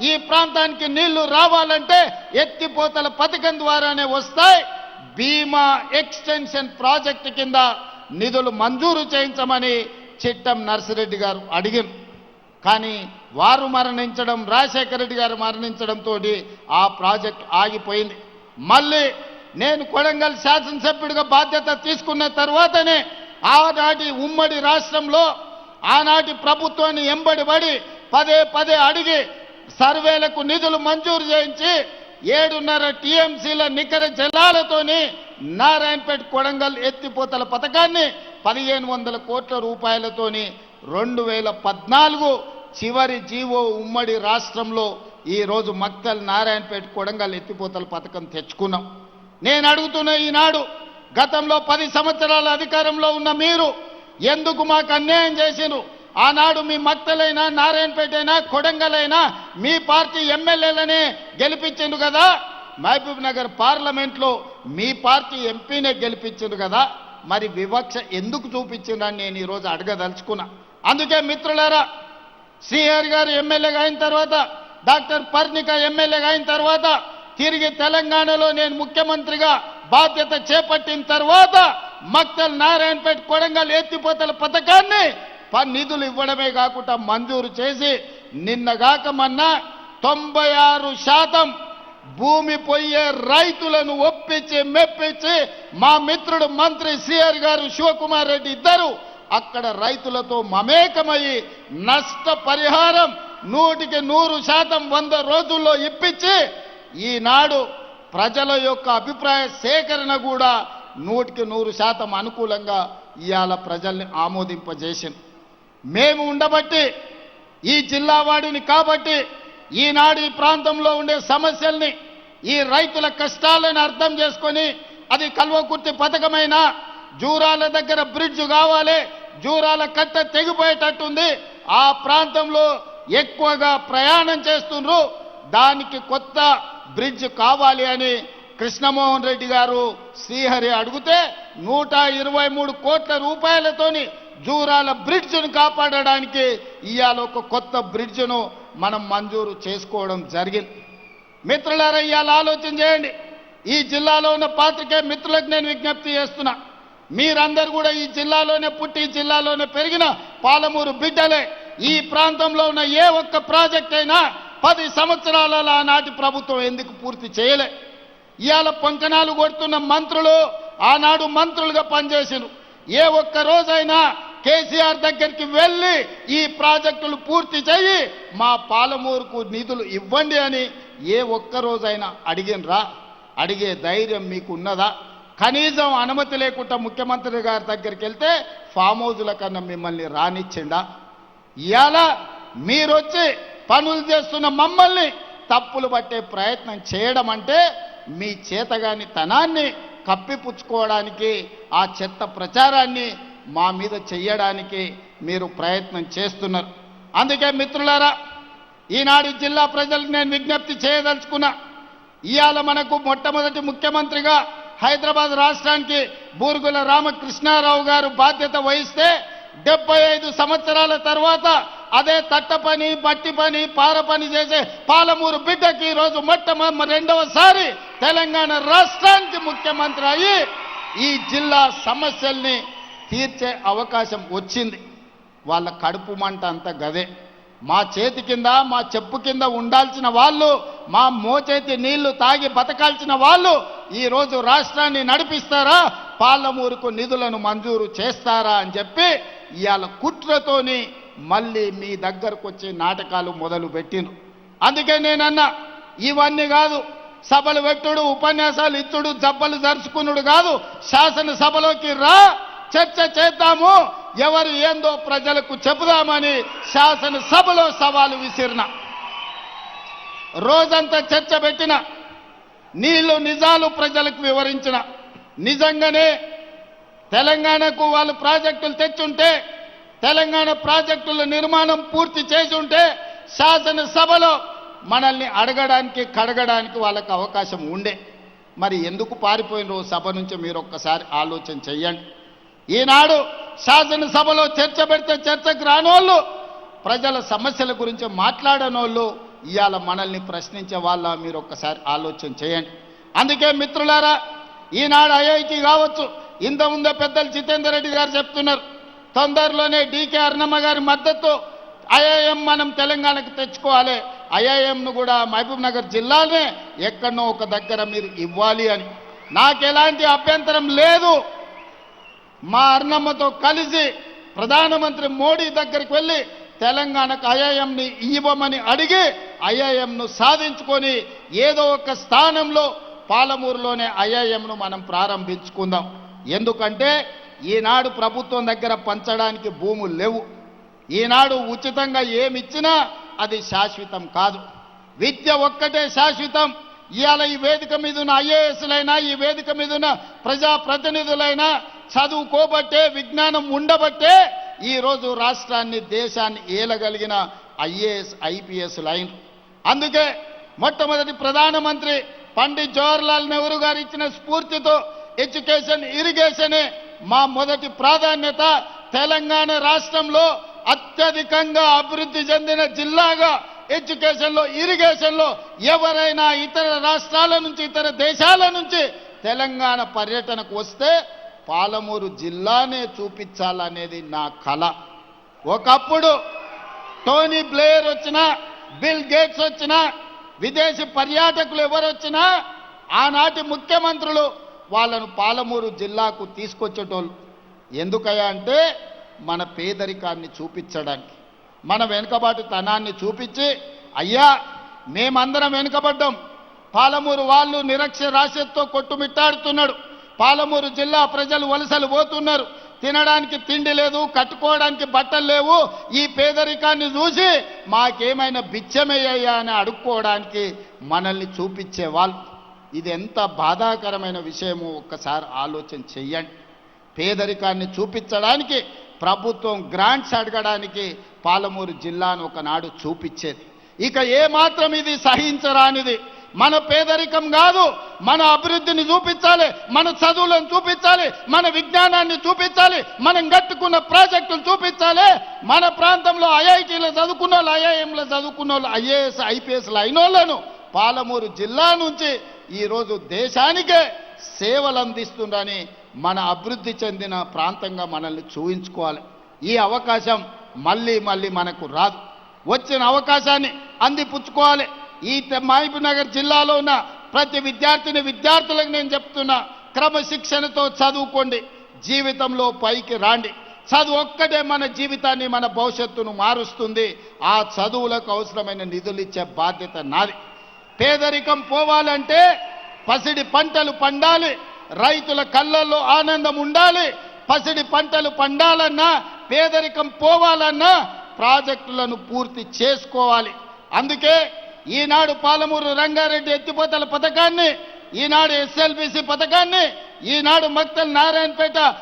ఈ ప్రాంతానికి నీళ్లు రావాలంటే ఎత్తిపోతల పథకం ద్వారానే వస్తాయి. భీమా ఎక్స్టెన్షన్ ప్రాజెక్టు కింద నిధులు మంజూరు చేయించమని చిట్టం నర్సిరెడ్డి గారు అడిగారు. కానీ వారు మరణించడం, రాజశేఖర రెడ్డి గారు మరణించడంతో ఆ ప్రాజెక్టు ఆగిపోయింది. మళ్ళీ నేను కొడంగల్ శాసనసభ్యుడిగా బాధ్యత తీసుకున్న తర్వాతనే ఆనాటి ఉమ్మడి రాష్ట్రంలో ఆనాటి ప్రభుత్వాన్ని ఎంబడిపడి పదే అడిగి సర్వేలకు నిధులు మంజూరు చేయించి 7.5 టీఎంసీల నికర జలాలతోని నారాయణపేట కొడంగల్ ఎత్తిపోతల పథకాన్ని 1500 కోట్ల రూపాయలతోని 2014 చివరి జీవో ఉమ్మడి రాష్ట్రంలో ఈరోజు మక్తల్ నారాయణపేట కొడంగల్ ఎత్తిపోతల పథకం తెచ్చుకున్నాం. నేను అడుగుతున్న ఈనాడు గతంలో 10 సంవత్సరాల అధికారంలో ఉన్న మీరు ఎందుకు మాకు అన్యాయం చేసిరు? ఆనాడు మీ మక్తలైనా నారాయణపేట అయినా కొడంగల్ అయినా మీ పార్టీ ఎమ్మెల్యేలనే గెలిపించిండు కదా, మహబూబ్ నగర్ పార్లమెంట్లో మీ పార్టీ ఎంపీనే గెలిపించిండు కదా, మరి వివక్ష ఎందుకు చూపించిందని నేను ఈరోజు అడగదలుచుకున్నా. అందుకే మిత్రులారా, శ్రీహరి గారు ఎమ్మెల్యేగా అయిన తర్వాత, డాక్టర్ పర్ణిక ఎమ్మెల్యేగా అయిన తర్వాత, తిరిగి తెలంగాణలో నేను ముఖ్యమంత్రిగా బాధ్యత చేపట్టిన తర్వాత మక్తల్ నారాయణపేట కొడంగల్ ఎత్తిపోతల పథకాన్ని నిధులు ఇవ్వడమే కాకుండా మంజూరు చేసి నిన్నగాక మొన్న 96% భూమి పోయే రైతులను ఒప్పించి మెప్పించి మా మిత్రుడు మంత్రి శ్రీహరి గారు, శివకుమార్ రెడ్డి ఇద్దరు అక్కడ రైతులతో మమేకమయ్యి నష్టపరిహారం 100% 100 రోజుల్లో ఇప్పించి ఈనాడు ప్రజల యొక్క అభిప్రాయ సేకరణ కూడా 100% అనుకూలంగా ఇవాళ ప్రజల్ని ఆమోదింపజేసింది. మేము ఉండబట్టి, ఈ జిల్లా వాడిని కాబట్టి ఈనాడు ఈ ప్రాంతంలో ఉండే సమస్యల్ని, ఈ రైతుల కష్టాలను అర్థం చేసుకొని, అది కల్వకుర్తి పథకమైన జూరాల దగ్గర బ్రిడ్జ్ కావాలి, జూరాల కట్ట తెగిపోయేటట్టుంది, ఆ ప్రాంతంలో ఎక్కువగా ప్రయాణం చేస్తున్నారు, దానికి కొత్త బ్రిడ్జ్ కావాలి అని కృష్ణమోహన్ రెడ్డి గారు శ్రీహరి అడిగితే 123 కోట్ల రూపాయలతోని జూరాల బ్రిడ్జ్ను కాపాడడానికి ఇవాళ ఒక కొత్త బ్రిడ్జ్ను మనం మంజూరు చేసుకోవడం జరిగింది. మిత్రులారా, ఇవాళ ఆలోచన చేయండి. ఈ జిల్లాలో ఉన్న పాత్రికేయ మిత్రులకు నేను విజ్ఞప్తి చేస్తున్నా, మీరందరూ కూడా ఈ జిల్లాలోనే పుట్టి ఈ జిల్లాలోనే పెరిగిన పాలమూరు బిడ్డలే. ఈ ప్రాంతంలో ఉన్న ఏ ఒక్క ప్రాజెక్ట్ అయినా 10 సంవత్సరాలలో ఆనాటి ప్రభుత్వం ఎందుకు పూర్తి చేయలే? ఇవాళ పొంకనాలు కొడుతున్న మంత్రులు ఆనాడు మంత్రులుగా పనిచేసిరు. ఏ ఒక్క రోజైనా కేసీఆర్ దగ్గరికి వెళ్ళి ఈ ప్రాజెక్టులు పూర్తి చేయి, మా పాలమూరుకు నిధులు ఇవ్వండి అని ఏ ఒక్క రోజైనా అడిగినరా? అడిగే ధైర్యం మీకు ఉన్నదా? కనీసం అనుమతి లేకుండా ముఖ్యమంత్రి గారి దగ్గరికి వెళ్తే ఫామ్ హౌజుల కన్నా మిమ్మల్ని రానిచ్చిండా? ఇవాళ మీరొచ్చి పనులు చేస్తున్న మమ్మల్ని తప్పులు పట్టే ప్రయత్నం చేయడం అంటే మీ చేతగాని తనాన్ని కప్పిపుచ్చుకోవడానికి, ఆ చెత్త ప్రచారాన్ని మా మీద చెయ్యడానికి మీరు ప్రయత్నం చేస్తున్నారు. అందుకే మిత్రులారా, ఈనాడు జిల్లా ప్రజలకు నేను విజ్ఞప్తి చేయదలుచుకున్నా. ఇవాళ మనకు మొట్టమొదటి ముఖ్యమంత్రిగా హైదరాబాద్ రాష్ట్రానికి బూరుగుల రామకృష్ణారావు గారు బాధ్యత వహిస్తే 75 సంవత్సరాల తర్వాత అదే తట్ట పని, బట్టి పని, పార పని చేసే పాలమూరు బిడ్డకి ఈరోజు రెండవసారి తెలంగాణ రాష్ట్రానికి ముఖ్యమంత్రి అయ్యి ఈ జిల్లా సమస్యల్ని తీర్చే అవకాశం వచ్చింది. వాళ్ళ కడుపు మంట అంతా గదే. మా చేతి కింద, మా చెప్పు కింద ఉండాల్సిన వాళ్ళు, మా మోచేతి నీళ్లు తాగి బతకాల్సిన వాళ్ళు ఈరోజు రాష్ట్రాన్ని నడిపిస్తారా, పాలమూరుకు నిధులను మంజూరు చేస్తారా అని చెప్పి ఇవాళ కుట్రతోని మళ్ళీ మీ దగ్గరకు వచ్చే నాటకాలు మొదలు పెట్టిండ్రు. అందుకే నేనన్నా, ఇవన్నీ కాదు, సభలు పెట్టుడు, ఉపన్యాసాలు ఇచ్చుడు, జబ్బలు జరుచుకున్నాడు కాదు, శాసనసభలోకి రా, చర్చ చేద్దాము, ఎవరు ఏందో ప్రజలకు చెబుదామని శాసనసభలో సవాలు విసిరిన. రోజంతా చర్చ పెట్టిన, నీళ్లు నిజాలు ప్రజలకు వివరించిన. నిజంగానే తెలంగాణకు వాళ్ళు ప్రాజెక్టులు తెచ్చుంటే, తెలంగాణ ప్రాజెక్టుల నిర్మాణం పూర్తి చేసి ఉంటే శాసనసభలో మనల్ని అడగడానికి, కడగడానికి వాళ్ళకు అవకాశం ఉండే. మరి ఎందుకు పారిపోయిన సభ నుంచి మీరు ఒక్కసారి ఆలోచన చెయ్యండి. ఈనాడు శాసనసభలో చర్చ పెడితే చర్చకు రానోళ్ళు, ప్రజల సమస్యల గురించి మాట్లాడనోళ్ళు ఇవాళ మనల్ని ప్రశ్నించే వాళ్ళ మీరు ఒక్కసారి ఆలోచన చేయండి. అందుకే మిత్రులారా, ఈనాడు ఐఐటి కావచ్చు, ఇంతకుముందే పెద్దలు జితేందర్ రెడ్డి గారు చెప్తున్నారు, తొందరలోనే డీకే అరుణమ్మ గారి మద్దతు ఐఐఎం మనం తెలంగాణకు తెచ్చుకోవాలి, ఐఐఎంను కూడా మహబూబ్ నగర్ జిల్లానే ఎక్కడనో ఒక దగ్గర మీరు ఇవ్వాలి అని. నాకు ఎలాంటి అభ్యంతరం లేదు. మా అరుణమ్మతో కలిసి ప్రధానమంత్రి మోడీ దగ్గరికి వెళ్ళి తెలంగాణకు ఐఐఎంని ఇవ్వమని అడిగి ఐఐఎంను సాధించుకొని ఏదో ఒక స్థానంలో పాలమూరులోనే ఐఐఎంను మనం ప్రారంభించుకుందాం. ఎందుకంటే ఈనాడు ప్రభుత్వం దగ్గర పంచడానికి భూములు లేవు. ఈనాడు ఉచితంగా ఏమిచ్చినా అది శాశ్వతం కాదు. విద్య ఒక్కటే శాశ్వతం. ఇవాళ ఈ వేదిక మీద ఉన్న ఐఏఎస్లైనా, ఈ వేదిక మీద ఉన్న ప్రజాప్రతినిధులైనా చదువుకోబట్టే, విజ్ఞానం ఉండబట్టే ఈరోజు రాష్ట్రాన్ని, దేశాన్ని ఏలగలిగిన ఐఏఎస్ ఐపీఎస్ లైన్. అందుకే మొట్టమొదటి ప్రధానమంత్రి పండిత్ జవహర్లాల్ నెహ్రూ గారు ఇచ్చిన స్ఫూర్తితో ఎడ్యుకేషన్, ఇరిగేషనే మా మొదటి ప్రాధాన్యత. తెలంగాణ రాష్ట్రంలో అత్యధికంగా అభివృద్ధి చెందిన జిల్లాగా ఎడ్యుకేషన్లో, ఇరిగేషన్లో ఎవరైనా ఇతర రాష్ట్రాల నుంచి, ఇతర దేశాల నుంచి తెలంగాణ పర్యటనకు వస్తే పాలమూరు జిల్లానే చూపించాలనేది నా కల. ఒకప్పుడు టోనీ బ్లేయర్ వచ్చినా, బిల్ గేట్స్ వచ్చినా, విదేశీ పర్యాటకులు ఎవరు వచ్చినా ఆనాటి ముఖ్యమంత్రులు వాళ్ళను పాలమూరు జిల్లాకు తీసుకొచ్చేటోళ్ళు. ఎందుకయ్యా అంటే మన పేదరికాన్ని చూపించడానికి, మన వెనుకబాటుతనాన్ని చూపించి, అయ్యా మేమందరం వెనుకబడ్డాం, పాలమూరు వాళ్ళు నిరక్షరాస్యతతో కొట్టుమిట్టాడుతున్నాడు, పాలమూరు జిల్లా ప్రజలు వలసలు పోతున్నారు, తినడానికి తిండి లేదు, కట్టుకోవడానికి బట్టలు లేవు, ఈ పేదరికాన్ని చూసి మాకేమైనా బిచ్చమయ్యా అని అడుక్కోవడానికి మనల్ని చూపించేవాళ్ళు. ఇది ఎంత బాధాకరమైన విషయమో ఒక్కసారి ఆలోచన చెయ్యండి. పేదరికాన్ని చూపించడానికి ప్రభుత్వం గ్రాంట్స్ అడగడానికి పాలమూరు జిల్లాను ఒకనాడు చూపించేది. ఇక ఏమాత్రం ఇది సహించరానిది. మన పేదరికం కాదు, మన అభివృద్ధిని చూపించాలి, మన చదువులను చూపించాలి, మన విజ్ఞానాన్ని చూపించాలి, మనం కట్టుకున్న ప్రాజెక్టులు చూపించాలి. మన ప్రాంతంలో ఐఐటీలో చదువుకున్న వాళ్ళు, ఐఐఎంలో చదువుకున్న వాళ్ళు, ఐఏఎస్ ఐపీఎస్లు అయిన వాళ్ళను పాలమూరు జిల్లా నుంచి ఈరోజు దేశానికే సేవలు అందిస్తుందని మన అభివృద్ధి చెందిన ప్రాంతంగా మనల్ని చూపించుకోవాలి. ఈ అవకాశం మళ్ళీ మళ్ళీ మనకు రాదు. వచ్చిన అవకాశాన్ని అందిపుచ్చుకోవాలి. ఈ మహబూబ్ నగర్ జిల్లాలో ఉన్న ప్రతి విద్యార్థులకు నేను చెప్తున్నా, క్రమశిక్షణతో చదువుకోండి, జీవితంలో పైకి రాండి. చదువు ఒక్కటే మన జీవితాన్ని, మన భవిష్యత్తును మారుస్తుంది. ఆ చదువులకు అవసరమైన నిధులు ఇచ్చే బాధ్యత నాది. పేదరికం పోవాలంటే పసిడి పంటలు పండాలి, రైతుల కళ్ళల్లో ఆనందం ఉండాలి. పసిడి పంటలు పండాలన్నా, పేదరికం పోవాలన్నా ప్రాజెక్టులను పూర్తి చేసుకోవాలి. అందుకే ఈనాడు పాలమూరు రంగారెడ్డి ఎత్తిపోతల పథకాన్ని, ఈనాడు ఎస్ఎల్బిసి పథకాన్ని, ఈనాడు మక్తల్ నారాయణపేట